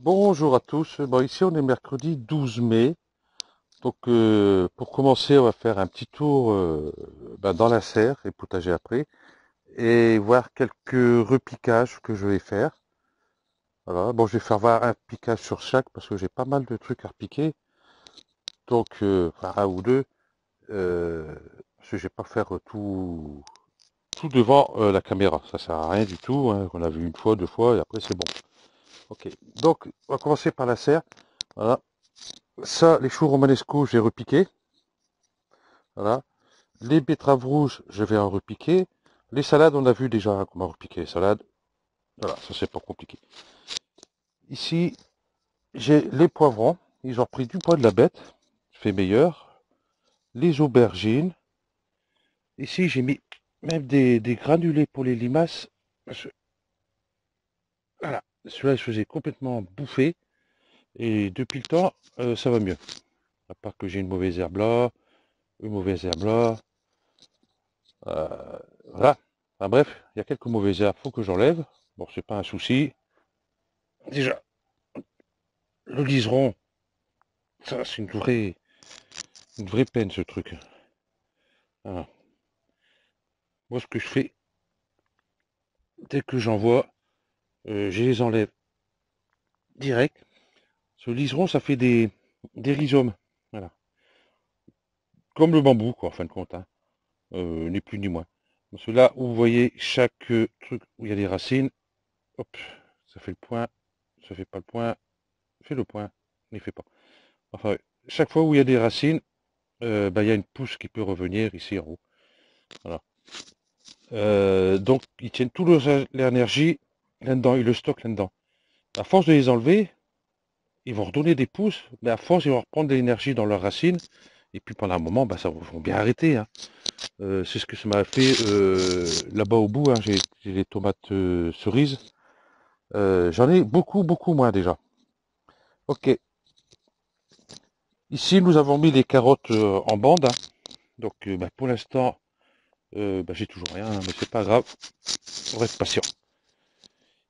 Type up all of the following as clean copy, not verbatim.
Bonjour à tous. Bon, ici on est mercredi 12 mai. Donc pour commencer, on va faire un petit tour dans la serre et potager après et voir quelques repiquages que je vais faire. Voilà. Bon, je vais faire voir un piquage sur chaque parce que j'ai pas mal de trucs à repiquer. Donc enfin un ou deux. Parce que je vais pas faire tout devant la caméra. Ça sert à rien du tout, hein. On a vu une fois, deux fois et après c'est bon. Ok. Donc on va commencer par la serre. Voilà. Ça, les choux romanesco, j'ai repiqué. Voilà. Les betteraves rouges, je vais en repiquer. Les salades, on a vu déjà comment repiquer les salades. Voilà, ça c'est pas compliqué. Ici, j'ai les poivrons. Ils ont pris du poids de la bête. Fait meilleur. Les aubergines. Ici, j'ai mis même des granulés pour les limaces. Voilà. Celui-là, je faisais complètement bouffer. Et depuis le temps, ça va mieux. À part que j'ai une mauvaise herbe là, une mauvaise herbe là. Voilà. Enfin, bref, il y a quelques mauvaises herbes, faut que j'enlève. Bon, c'est pas un souci. Déjà, le liseron, ça c'est une vraie peine ce truc. Voilà. Moi, ce que je fais, dès que j'en vois, je les enlève direct. Ce liseron, ça fait des rhizomes. Voilà. Comme le bambou, quoi, en fin de compte, hein. Ni plus ni moins. Parce que là où vous voyez chaque truc où il y a des racines, hop, ça fait le point, ça fait pas le point, fait le point, n'y fait pas. Enfin, ouais. Chaque fois où il y a des racines, il y a une pousse qui peut revenir ici en haut. Voilà. Donc ils tiennent toute l'énergie là-dedans, ils le stockent là-dedans. À force de les enlever, ils vont redonner des pousses, mais à force ils vont reprendre de l'énergie dans leurs racines, et puis pendant un moment, ça vont bien arrêter, hein. C'est ce que ça m'a fait là-bas au bout, hein. J'ai les tomates cerises. J'en ai beaucoup moins déjà. Ok. Ici nous avons mis les carottes en bande, hein. Donc pour l'instant, j'ai toujours rien, hein, mais c'est pas grave. On reste patient.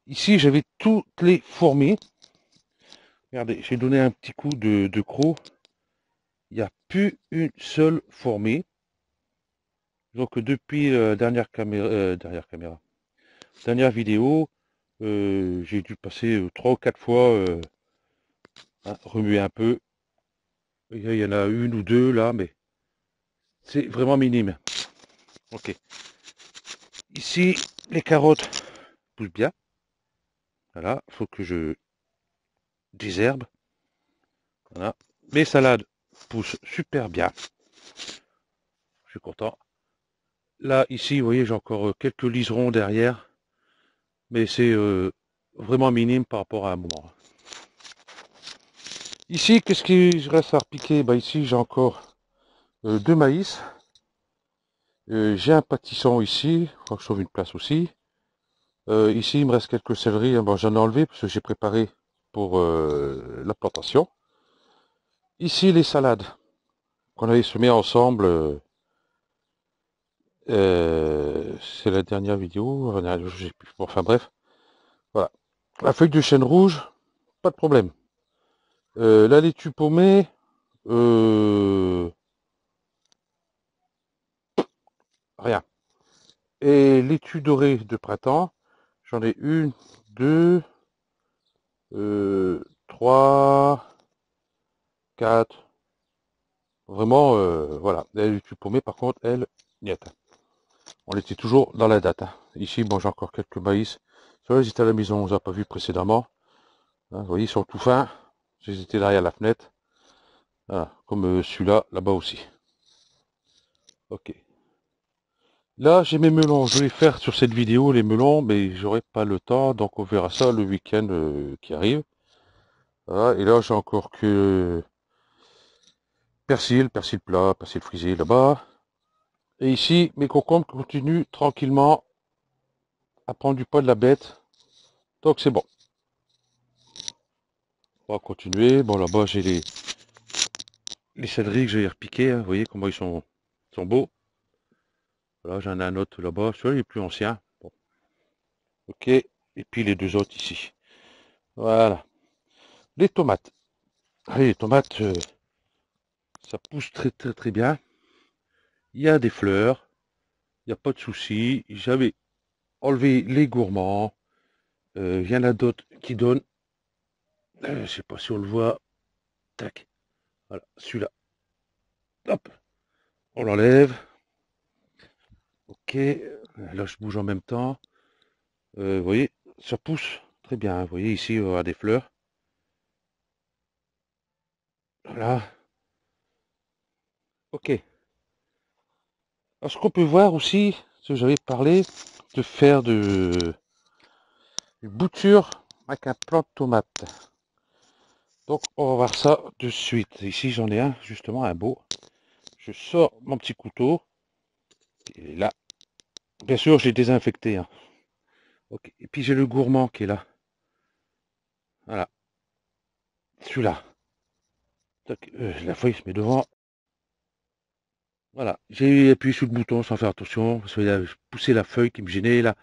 Ici, j'avais toutes les fourmis. Regardez, j'ai donné un petit coup de croc. Il n'y a plus une seule fourmi. Donc depuis dernière vidéo, j'ai dû passer 3 ou 4 fois, remuer un peu. Il y en a une ou deux là, mais c'est vraiment minime. Ok. Ici, les carottes poussent bien. Voilà, il faut que je désherbe. Voilà. Mes salades poussent super bien. Je suis content. Là, ici, vous voyez, j'ai encore quelques liserons derrière, mais c'est vraiment minime par rapport à un moment. Ici, qu'est-ce qui reste à repiquer? Ici, j'ai encore 2 maïs. J'ai un pâtisson ici, il faut que je trouve une place aussi. Ici, il me reste quelques céleris. Bon, j'en ai enlevé parce que j'ai préparé pour la plantation. Ici, les salades qu'on avait semées ensemble. C'est la dernière vidéo. Enfin bref, voilà. La feuille de chêne rouge, pas de problème. La laitue paumée, rien. Et laitue dorée de printemps, j'en ai une, deux, trois, quatre. Vraiment, voilà. La laitue paumée, par contre, elle, niet. On était toujours dans la date, hein. Ici, bon, j'ai encore quelques maïs. Ceux-là, ils étaient à la maison, on les a pas vus précédemment. Hein, vous voyez, ils sont tout fins. Ils étaient derrière la fenêtre. Voilà. Comme celui-là, là-bas aussi. Ok. Là, j'ai mes melons. Je vais faire sur cette vidéo les melons, mais j'aurai pas le temps, donc on verra ça le week-end qui arrive. Voilà. Et là, j'ai encore que persil plat, persil frisé là-bas. Et ici, mes concombres continuent tranquillement à prendre du poids de la bête. Donc c'est bon. On va continuer. Bon, là-bas, j'ai les céleris que j'ai repiqués, hein. Vous voyez comment sont beaux. Voilà, j'en ai un autre là-bas. Celui-là, il est plus ancien. Bon. Ok. Et puis les deux autres ici. Voilà. les tomates. Allez, les tomates, ça pousse très très très bien. Il y a des fleurs, il n'y a pas de souci. J'avais enlevé les gourmands. Il y en a d'autres qui donnent. Je sais pas si on le voit. Tac. Voilà, celui-là. Hop, on l'enlève. Ok. Là, je bouge en même temps. Vous voyez, ça pousse très bien. Vous voyez ici, on a des fleurs. Voilà. Ok. Alors, ce qu'on peut voir aussi, ce que j'avais parlé, de faire une bouture avec un plant de tomate. Donc, on va voir ça de suite. Ici, j'en ai un, justement, un beau. Je sors mon petit couteau. Et là, bien sûr, j'ai désinfecté, hein. Ok. Et puis, j'ai le gourmand qui est là. Voilà. Celui-là. La feuille se met devant. Voilà. J'ai appuyé sur le bouton sans faire attention. Parce qu'il a poussé la feuille qui me gênait, là.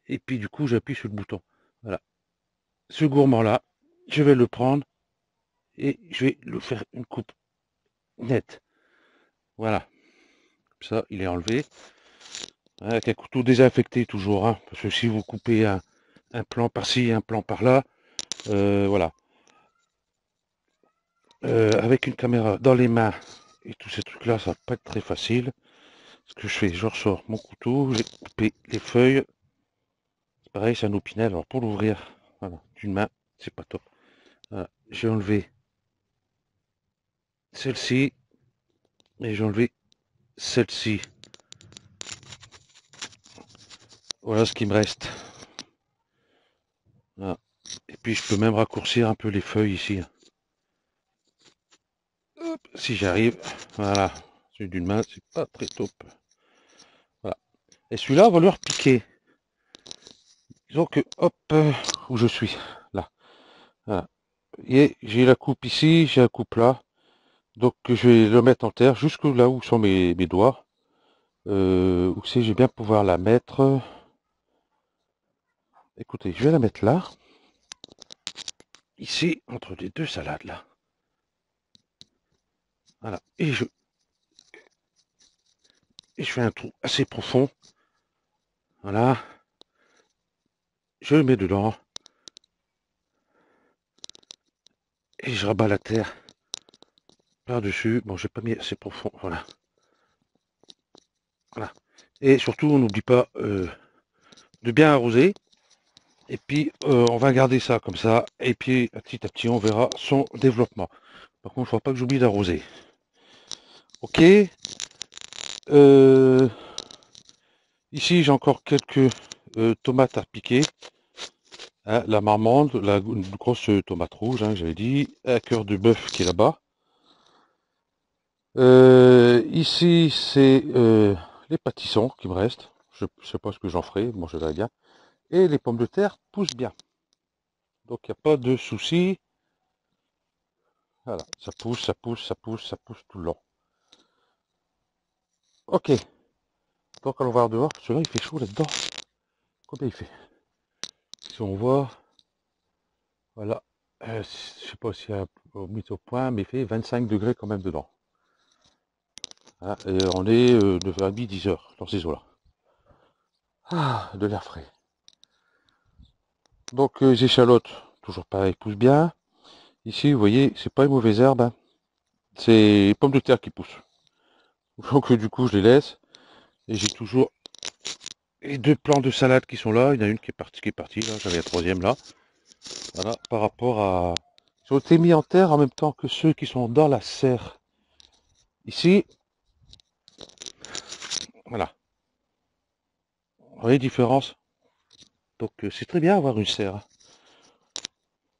Et puis, du coup, j'appuie sur le bouton. Voilà. Ce gourmand-là, je vais le prendre et je vais le faire une coupe nette. Voilà. Ça, il est enlevé. Avec un couteau désinfecté toujours, hein, parce que si vous coupez un plan par-ci, un plan par-là, voilà. Avec une caméra dans les mains et tous ces trucs-là, ça va pas être très facile. Ce que je fais, je ressors mon couteau, j'ai coupé les feuilles. C'est pareil, c'est un opinel. Alors pour l'ouvrir, voilà, d'une main, c'est pas top. Voilà. J'ai enlevé celle-ci et j'ai enlevé celle-ci. Voilà ce qui me reste. Voilà. Et puis je peux même raccourcir un peu les feuilles ici. Hop, si j'arrive, voilà. Celui d'une main, c'est pas très top. Voilà. Et celui-là, on va le repiquer. Disons que, hop, où je suis, là. Voilà. Et j'ai la coupe ici, j'ai la coupe là. Donc je vais le mettre en terre, jusque là où sont mes doigts. Où c'est, je vais bien pouvoir la mettre. Écoutez, je vais la mettre là. Ici, entre les deux salades là. Voilà. Et je fais un trou assez profond. Voilà. Je le mets dedans. Et je rabats la terre par-dessus. Bon, j'ai pas mis assez profond. Voilà. Voilà. Et surtout, on n'oublie pas de bien arroser. Et puis, on va garder ça comme ça. Et puis, petit à petit, on verra son développement. Par contre, il ne faudra pas que j'oublie d'arroser. Ok. Ici, j'ai encore quelques tomates à piquer. Hein, la marmande, une grosse tomate rouge, hein, j'avais dit. Un cœur de bœuf qui est là-bas. Ici, c'est les pâtissons qui me restent. Je ne sais pas ce que j'en ferai. Bon, je verrai bien. Et les pommes de terre poussent bien. Donc, il n'y a pas de souci. Voilà, ça pousse, ça pousse, ça pousse, ça pousse tout le long. Ok, donc allons voir dehors. Celui-là, il fait chaud là-dedans. Combien il fait? Si on voit, voilà. Je sais pas si mis au point, mais il fait 25 degrés quand même dedans. Hein, et on est 9h30, 10h dans ces eaux-là. Ah, de l'air frais. Donc les échalotes, toujours pareil, poussent bien. Ici, vous voyez, c'est pas une mauvaise herbe, hein. C'est les pommes de terre qui poussent. Donc du coup, je les laisse. Et j'ai toujours les deux plants de salade qui sont là. Il y en a une qui est partie là. J'avais la troisième là. Voilà, par rapport à... Ils ont été mis en terre en même temps que ceux qui sont dans la serre. Ici, voilà. Vous voyez la différence? Donc c'est très bien avoir une serre.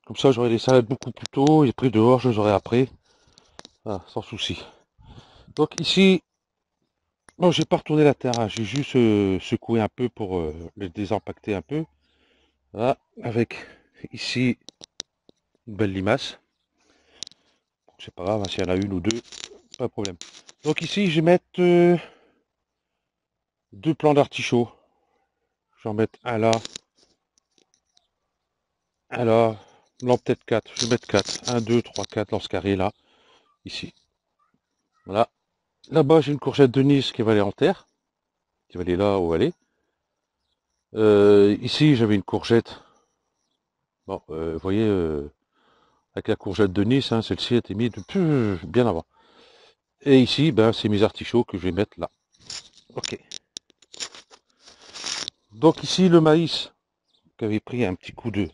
Comme ça, j'aurai les salades beaucoup plus tôt. Et après, dehors, je les aurai après. Voilà, sans souci. Donc ici, non, j'ai pas retourné la terre, hein. J'ai juste secoué un peu pour le désimpacter un peu. Voilà, avec ici une belle limace. C'est pas grave, hein, s'il y en a une ou deux, pas de problème. Donc ici, je vais mettre deux plants d'artichaut. Je vais en mettre un là, Non, peut-être 4. Je vais mettre 4. 1, 2, 3, 4 dans ce carré là. Ici. Voilà. Là-bas, j'ai une courgette de Nice qui va aller en terre. Qui va aller là où elle est. Ici, j'avais une courgette. Bon, vous voyez, avec la courgette de Nice, hein, celle-ci a été mise depuis bien avant. Et ici, ben, c'est mes artichauts que je vais mettre là. Ok. Donc ici, le maïs qui avait pris un petit coup de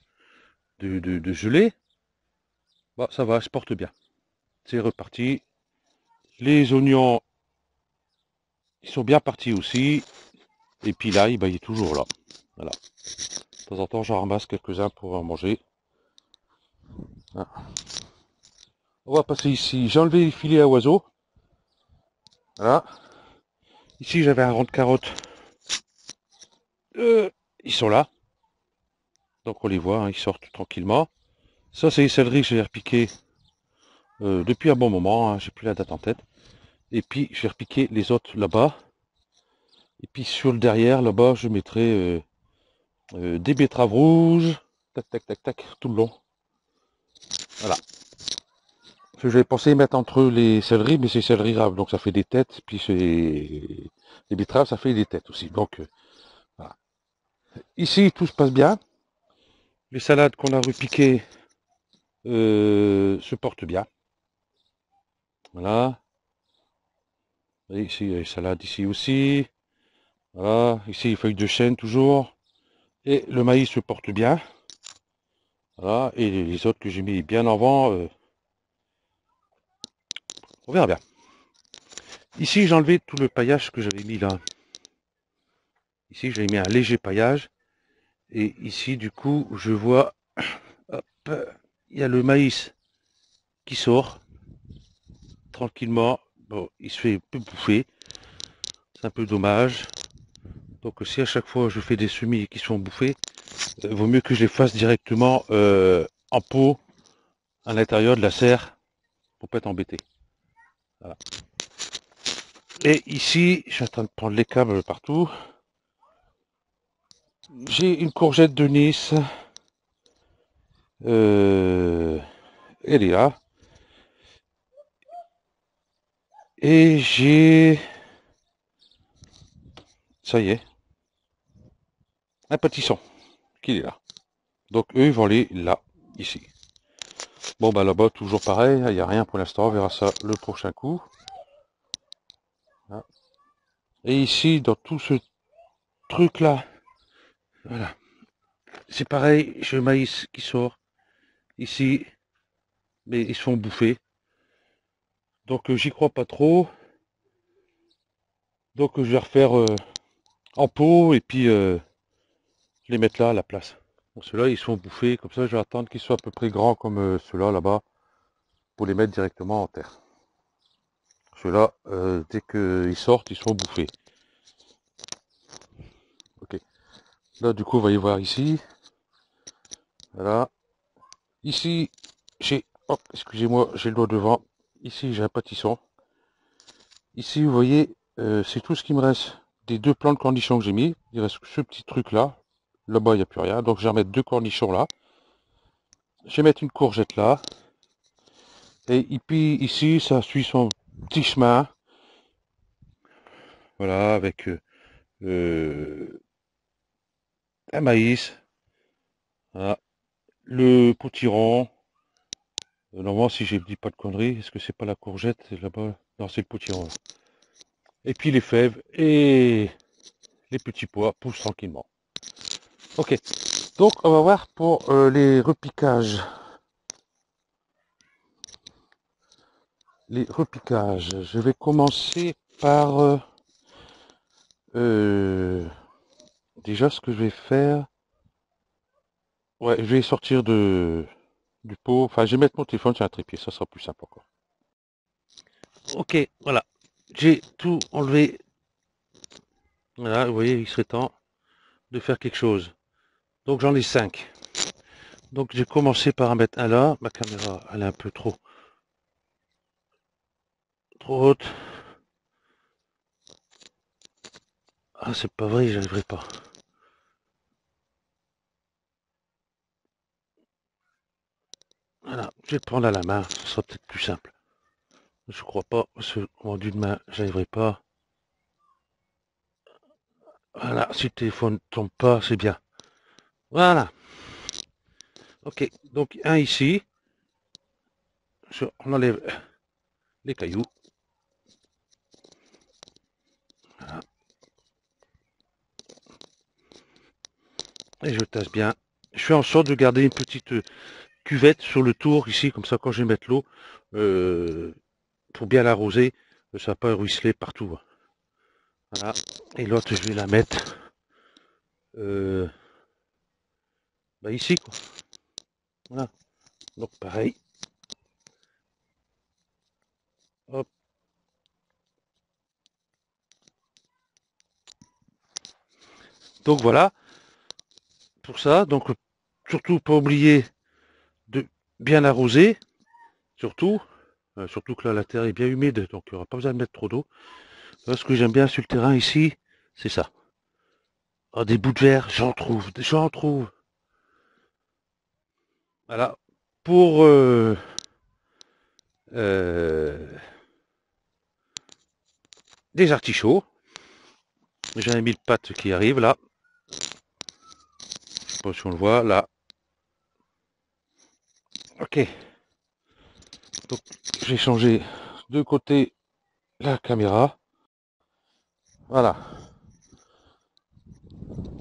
gelée, bah, ça va, se porte bien. C'est reparti. Les oignons, ils sont bien partis aussi. Et puis l'ail, bah, il est toujours là. Voilà. De temps en temps, j'en ramasse quelques-uns pour en manger. Voilà. On va passer ici. J'ai enlevé les filets à oiseaux. Voilà. Ici, j'avais un rond de carottes. Ils sont là. Donc on les voit, hein, ils sortent tranquillement. Ça, c'est les céleris que j'ai repiqué depuis un bon moment. Hein, j'ai plus la date en tête. Et puis, j'ai repiqué les autres là-bas. Et puis, sur le derrière, là-bas, je mettrai des betteraves rouges. Tac, tac, tac, tac, tout le long. Voilà. J'avais pensé mettre entre eux les céleris, mais c'est céleri rave, donc ça fait des têtes. Puis c'est les betteraves, ça fait des têtes aussi. Donc, voilà. Ici, tout se passe bien. Les salades qu'on a repiquées se portent bien. Voilà. Et ici, il y a les salades ici aussi. Voilà. Ici, les feuilles de chêne toujours. Et le maïs se porte bien. Voilà. Et les autres que j'ai mis bien avant, on verra bien. Ici, j'ai enlevé tout le paillage que j'avais mis là. Ici, j'avais mis un léger paillage. Et ici, du coup, je vois, hop, il y a le maïs qui sort tranquillement. Bon, il se fait un peu bouffer. C'est un peu dommage. Donc, si à chaque fois je fais des semis qui sont bouffés, vaut mieux que je les fasse directement en pot à l'intérieur de la serre pour pas être embêté. Voilà. Et ici, je suis en train de prendre les câbles partout. J'ai une courgette de Nice. Elle est là. Et j'ai... Ça y est. Un pâtisson qui est là. Donc eux, ils vont aller là, ici. Bon, bah là-bas, toujours pareil. Il n'y a rien pour l'instant. On verra ça le prochain coup. Et ici, dans tout ce truc-là, voilà. C'est pareil. J'ai le maïs qui sort ici. Mais ils se font bouffer. Donc j'y crois pas trop. Donc je vais refaire en pot et puis les mettre là à la place. Bon, ceux-là, ils sont bouffés. Comme ça, je vais attendre qu'ils soient à peu près grands comme ceux-là là-bas pour les mettre directement en terre. Ceux-là, dès qu'ils sortent, ils sont bouffés. Ok. Là, du coup, on va y voir ici. Voilà. Ici, j'ai... Oh, excusez-moi, j'ai le doigt devant. Ici, j'ai un pâtisson. Ici, vous voyez, c'est tout ce qui me reste des deux plants de cornichons que j'ai mis. Il reste ce petit truc-là. Là-bas, il n'y a plus rien. Donc, je vais remettre deux cornichons là. Je vais mettre une courgette là. Et puis, ici, ça suit son petit chemin. Voilà, avec un maïs. Voilà. Le potiron. Normalement, si j'ai dit pas de conneries, est-ce que c'est pas la courgette là-bas? Non, c'est le potiron. Et puis les fèves et les petits pois poussent tranquillement. Ok, donc on va voir pour les repiquages. Les repiquages. Je vais commencer par déjà ce que je vais faire. Ouais, je vais sortir du pot. Enfin, je vais mettre mon téléphone sur un trépied, ça sera plus simple encore. Ok, voilà. J'ai tout enlevé. Voilà, vous voyez, il serait temps de faire quelque chose. Donc j'en ai 5. Donc j'ai commencé par en mettre un là. Ma caméra, elle est un peu trop haute. Ah, c'est pas vrai, j'arriverai pas. Voilà, je vais te prendre à la main, ce sera peut-être plus simple. Je crois pas, parce que d'une main, j'arriverai pas. Voilà, si le téléphone ne tombe pas, c'est bien. Voilà, ok. Donc un ici, on enlève les cailloux. Voilà. Et je tasse bien. Je fais en sorte de garder une petite cuvette sur le tour ici, comme ça quand je vais mettre l'eau, pour bien l'arroser, ça va pas ruisseler partout. Voilà. Et l'autre, je vais la mettre euh, bah ici, quoi. Voilà. Donc pareil. Hop. Donc voilà, pour ça. Donc surtout pas oublier de bien arroser, surtout. Surtout que là la terre est bien humide, donc il n'y aura pas besoin de mettre trop d'eau. Ce que j'aime bien sur le terrain ici, c'est ça. Ah, des bouts de verre, j'en trouve, j'en trouve. Voilà. Pour euh, des artichauts. J'ai un mille pattes qui arrive là. Je sais pas si on le voit là. Ok. Donc j'ai changé de côté la caméra. Voilà.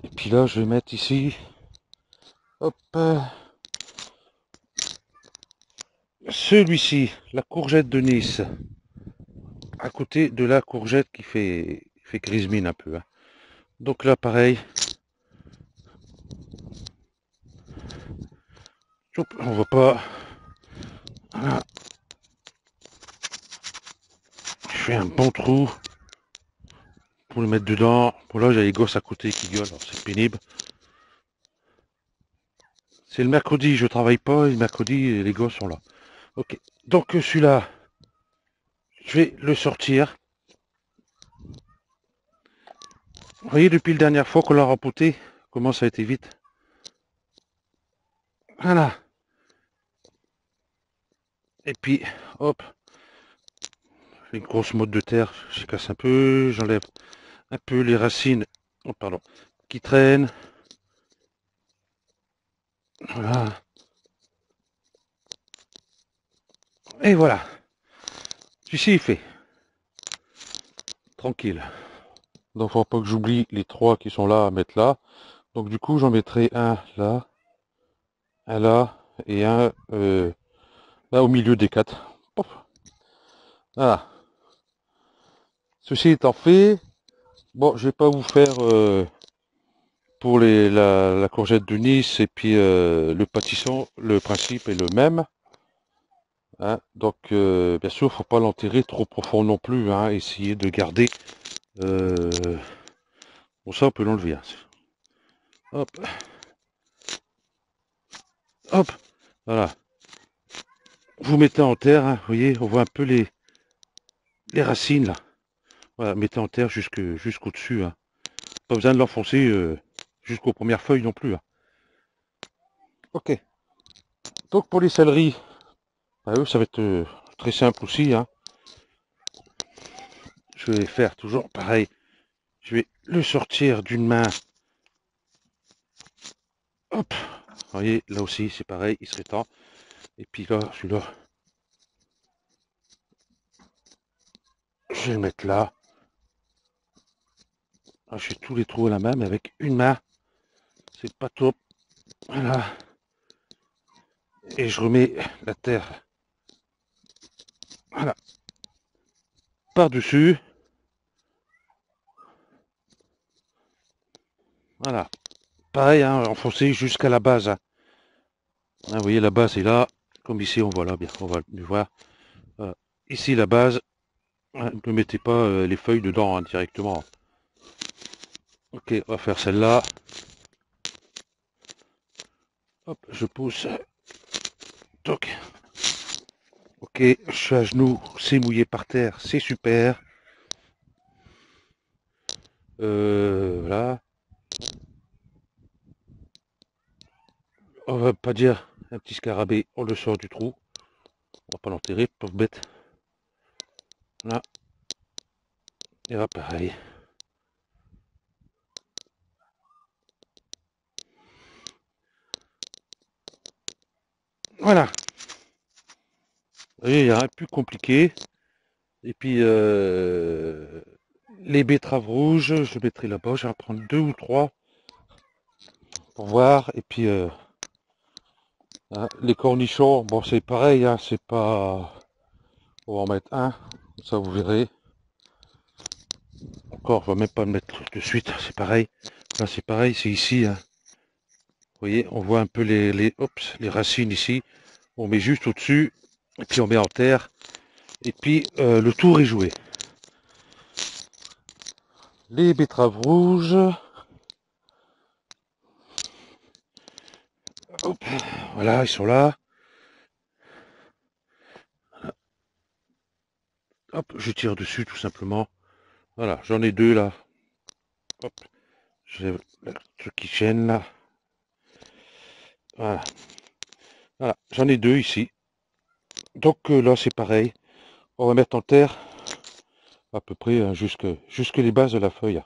Et puis là je vais mettre ici. Hop. Celui-ci, la courgette de Nice. À côté de la courgette qui fait grise mine un peu. Hein. Donc là pareil. On voit pas. Voilà. Je fais un bon trou pour le mettre dedans. Bon là j'ai les gosses à côté qui gueulent, c'est pénible. C'est le mercredi, je travaille pas, et le mercredi les gosses sont là. Ok, donc celui-là, je vais le sortir. Vous voyez depuis la dernière fois qu'on l'a rempoté, comment ça a été vite. Voilà. Et puis, hop, une grosse motte de terre, je casse un peu, j'enlève un peu les racines, oh, pardon, qui traînent. Voilà. Et voilà. Celui-ci il fait. Tranquille. Donc faut pas que j'oublie les trois qui sont là à mettre là. Donc du coup j'en mettrai un là et un là au milieu des quatre. Pop. Voilà. Ceci étant fait, bon je vais pas vous faire pour la courgette de Nice et puis le pâtisson, le principe est le même. Hein. Donc bien sûr faut pas l'enterrer trop profond non plus. Hein. Essayer de garder. Bon ça on peut l'enlever. Hein. Hop, hop, voilà. Vous mettez en terre, hein, vous voyez, on voit un peu les racines là. Voilà, mettez en terre jusqu'au dessus. Hein. Pas besoin de l'enfoncer jusqu'aux premières feuilles non plus. Hein. Ok. Donc pour les céleris, bah, eux, ça va être très simple aussi. Hein. Je vais faire toujours pareil. Je vais le sortir d'une main. Hop. Vous voyez, là aussi, c'est pareil, il serait temps. Et puis là, celui-là, je vais le mettre là. Ah, je fais tous les trous à la main, mais avec une main, c'est pas top. Voilà. Et je remets la terre. Voilà. Par-dessus. Voilà. Pareil, hein, enfoncer jusqu'à la base. Hein. Hein, vous voyez, la base est là. Comme ici, on voit là, bien, on va le voir. Ici, la base. Hein, ne mettez pas les feuilles dedans hein, directement. Ok, on va faire celle-là. Hop, je pousse. Toc. Ok, je suis à genoux, c'est mouillé par terre, c'est super. Voilà. On va pas dire Un petit scarabée, on le sort du trou. On va pas l'enterrer, pauvre bête. Là. Et là, pareil. Voilà. Vous voyez, il n'y a rien de plus compliqué. Et puis, les betteraves rouges, je mettrai là-bas. Je vais en prendre 2 ou 3 pour voir. Et puis, hein, les cornichons, bon, c'est pareil. Hein, c'est pas... On va en mettre un. Ça, vous verrez. Encore, je ne vais même pas le mettre de suite. C'est pareil. Là, c'est pareil. C'est ici. Hein. Vous voyez, on voit un peu les racines ici. On met juste au-dessus. Et puis, on met en terre. Et puis, le tour est joué. Les betteraves rouges. Hop, voilà, ils sont là. Hop, je tire dessus tout simplement. Voilà, j'en ai 2 là. Hop, j'ai le truc qui chaîne là. Voilà, voilà, j'en ai 2 ici. Donc là c'est pareil. On va mettre en terre à peu près hein, jusque les bases de la feuille.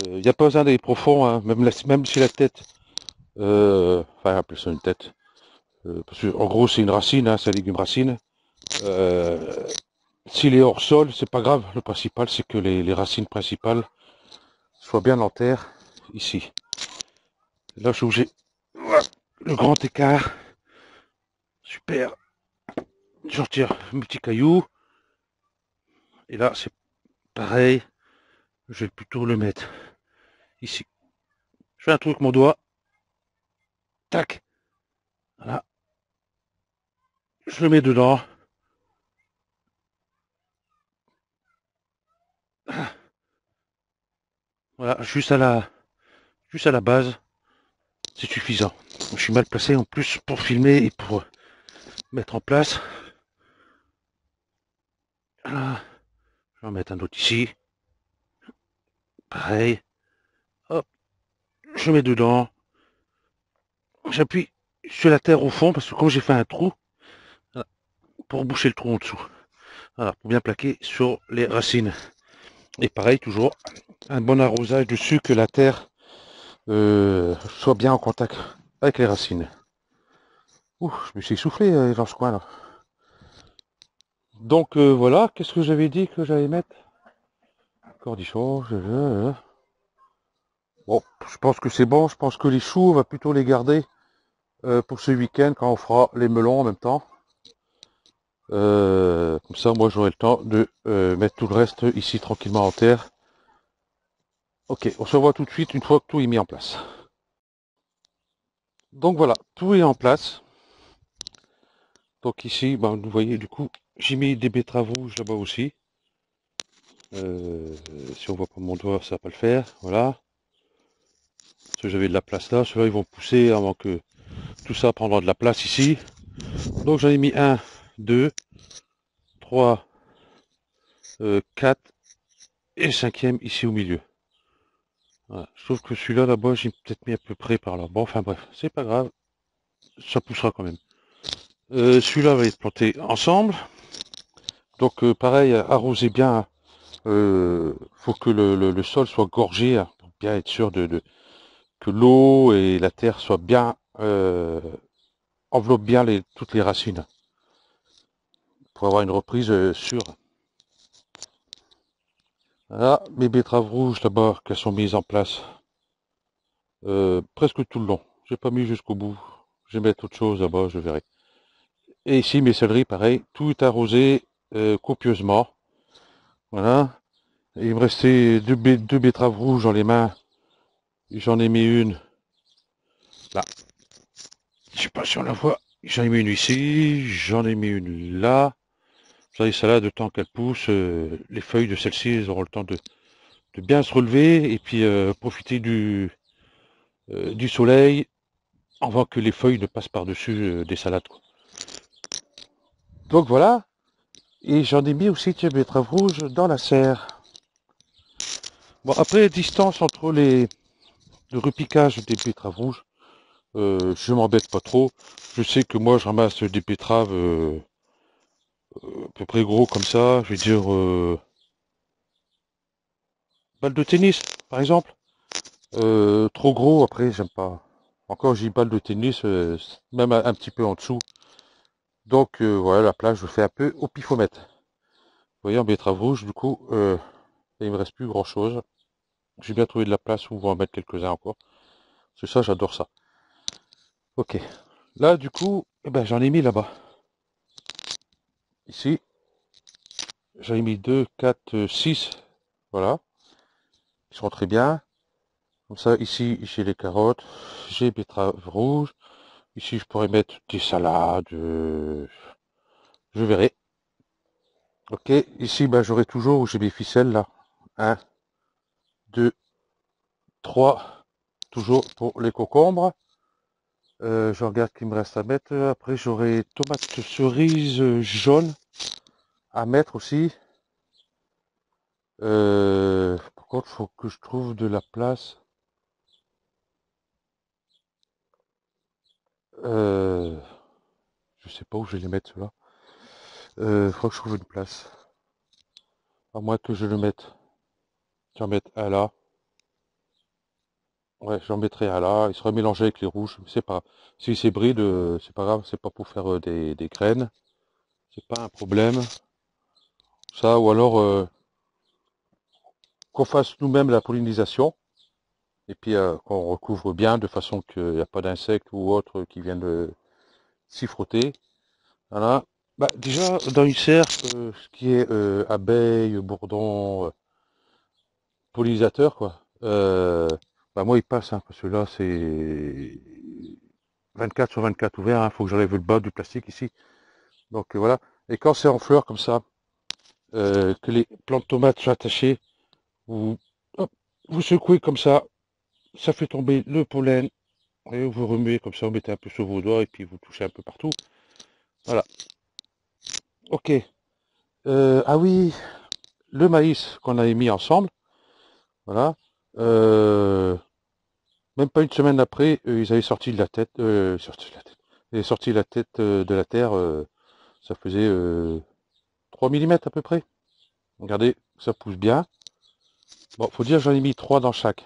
Il n'y a pas besoin d'aller profond, hein, même si la tête, enfin appelez ça une tête, parce que en gros c'est une racine, hein, c'est un légume racine. S'il est hors sol, c'est pas grave. Le principal c'est que les racines principales soient bien en terre ici. Là je suis obligé. Le grand écart. Super. Je retire mon petit caillou. Et là c'est pareil. Je vais plutôt le mettre ici. Je fais un truc avec mon doigt. Tac. Voilà. Je le mets dedans. Voilà, juste à la base. C'est suffisant. Je suis mal placé en plus pour filmer et pour mettre en place. Voilà. Je vais en mettre un autre ici. Pareil. Hop. Je mets dedans. J'appuie sur la terre au fond parce que comme j'ai fait un trou, voilà, pour boucher le trou en dessous. Voilà, pour bien plaquer sur les racines. Et pareil, toujours un bon arrosage dessus, que la terre soit bien en contact avec les racines. Ouh, je me suis essoufflé dans ce coin là. Donc voilà, qu'est-ce que j'avais dit que j'allais mettre? Cornichons. Bon, je pense que c'est bon. Je pense que les choux, on va plutôt les garder pour ce week-end quand on fera les melons en même temps. Comme ça, moi, j'aurai le temps de mettre tout le reste ici tranquillement en terre. Ok, on se revoit tout de suite une fois que tout est mis en place. Donc voilà, tout est en place. Donc ici, ben, vous voyez, du coup, j'ai mis des betteraves rouges là-bas aussi. Si on voit pas mon doigt, ça va pas le faire. Voilà. Parce que j'avais de la place là. Ceux-là, ils vont pousser avant que tout ça prendra de la place ici. Donc j'en ai mis 1, 2, 3, 4 et 5e ici au milieu. Voilà. Je trouve que celui-là là-bas, j'ai peut-être mis à peu près par là. Bon, enfin bref, c'est pas grave. Ça poussera quand même. Celui-là va être planté ensemble. Donc pareil, arroser bien. Faut que le sol soit gorgé hein, pour bien être sûr que l'eau et la terre soient bien enveloppent bien toutes les racines pour avoir une reprise sûre. Voilà, mes betteraves rouges là-bas qu'elles sont mises en place presque tout le long. J'ai pas mis jusqu'au bout. Je vais mettre autre chose là-bas, je verrai. Et ici mes céleris, pareil, tout est arrosé copieusement. Voilà. Et il me restait deux betteraves rouges dans les mains. J'en ai mis une là. Je sais pas si on la voit. J'en ai mis une ici, j'en ai mis une là. Vous savez, ça là, de temps qu'elle pousse, les feuilles de celle-ci, elles auront le temps de bien se relever et puis profiter du soleil avant que les feuilles ne passent par-dessus des salades. Quoi. Donc voilà. Et j'en ai mis aussi des betteraves rouges dans la serre. Bon, après, distance entre le repiquage des betteraves rouges, Je m'embête pas trop. Je sais que moi je ramasse des betteraves à peu près gros comme ça. Je vais dire balle de tennis par exemple. Trop gros après j'aime pas. Encore j'ai balle de tennis même un petit peu en dessous. Donc voilà la place je fais un peu au pifomètre. Vous voyez en betterave rouge du coup il me reste plus grand chose. J'ai bien trouvé de la place où on va en mettre quelques-uns encore. C'est ça j'adore ça. Ok. Là du coup eh ben, j'en ai mis là-bas. Ici j'en ai mis 2, 4, 6. Voilà. Ils sont très bien. Comme ça, ici, j'ai les carottes, j'ai betteraves rouges. Ici, je pourrais mettre des salades. Je verrai. Ok. Ici, ben, j'aurai toujours où j'ai mes ficelles là. Un, 2, 3. Toujours pour les concombres. Je regarde qu'il me reste à mettre. Après, j'aurai tomates cerises jaunes à mettre aussi. Par contre, il faut que je trouve de la place. Je sais pas où je vais les mettre ceux-là. Faut que je trouve une place. À moins que je le mette. J'en mette un là. Ouais, j'en mettrai un là. Il sera mélangé avec les rouges. Mais c'est pas. Si c'est bride, c'est pas grave. C'est pas pour faire des graines. C'est pas un problème. Ça, ou alors qu'on fasse nous-mêmes la pollinisation. Et puis qu'on recouvre bien de façon qu'il n'y a pas d'insectes ou autres qui viennent s'y frotter. Voilà. Bah, déjà, dans une serre, ce qui est abeilles, bourdons, pollinisateur, quoi. Bah moi, il passe, hein, parce que là, c'est 24 sur 24 ouvert. Il faut que j'enlève le bas du plastique ici. Donc voilà. Et quand c'est en fleurs comme ça, que les plantes de tomates sont attachées, vous, hop, vous secouez comme ça fait tomber le pollen. Et vous remuez comme ça, vous mettez un peu sur vos doigts et puis vous touchez un peu partout. Voilà. Ok. Ah oui, le maïs qu'on avait mis ensemble. Voilà. Euh, Même pas une semaine après, ils avaient sorti de la tête, ils avaient sorti la tête de la terre, ça faisait 3 millimètres à peu près. Regardez, ça pousse bien. Bon, faut dire j'en ai mis 3 dans chaque.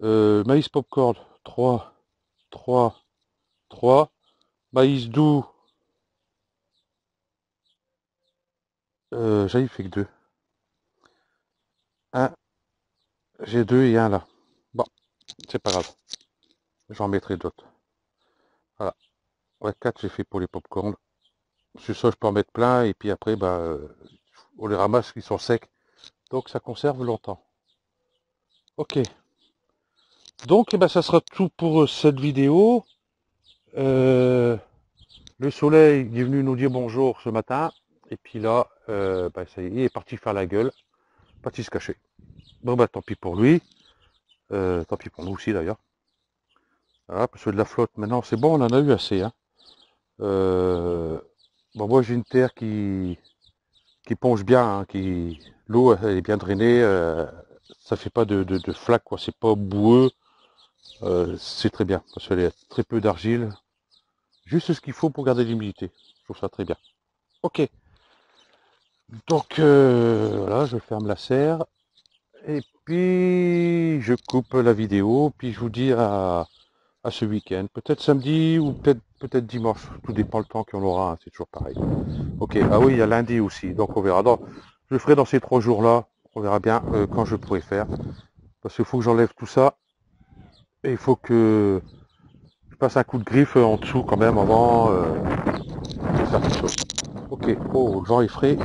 Maïs popcorn, 3, 3, 3. Maïs doux, j'en ai fait que 2. Un, j'ai 2 et un là. Bon, c'est pas grave. J'en mettrai d'autres. Voilà. Ouais, 4 j'ai fait pour les popcorn. Sur ça, je peux en mettre plein et puis après, bah, on les ramasse, ils sont secs. Donc ça conserve longtemps. Ok. Donc, eh ben, ça sera tout pour cette vidéo. Euh, le soleil est venu nous dire bonjour ce matin. Et puis là, ben, ça y est, il est parti faire la gueule. Parti se cacher. Bon, bah tant pis pour lui. Tant pis pour nous aussi d'ailleurs. Voilà, parce que de la flotte, maintenant, c'est bon, on en a eu assez. Hein. Bon, moi, j'ai une terre qui ponge bien. Hein, l'eau, elle est bien drainée. Ça fait pas de flaque, quoi. C'est pas boueux. C'est très bien. Parce qu'il y a très peu d'argile. Juste ce qu'il faut pour garder l'humidité. Je trouve ça très bien. Ok. Donc voilà, je ferme la serre. Et puis je coupe la vidéo. Puis je vous dis à ce week-end. Peut-être samedi ou peut-être dimanche. Tout dépend le temps qu'on aura. Hein, c'est toujours pareil. Ok. Ah oui, il y a lundi aussi. Donc on verra. Donc, je le ferai dans ces 3 jours-là. On verra bien quand je pourrai faire. Parce qu'il faut que j'enlève tout ça. Et il faut que je passe un coup de griffe en dessous quand même avant de faire quelque chose. Ok, oh, le vent est frais,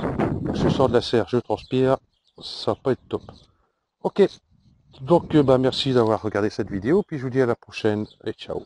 je sors de la serre, je transpire, ça va pas être top. Ok, donc bah, merci d'avoir regardé cette vidéo, puis je vous dis à la prochaine et ciao.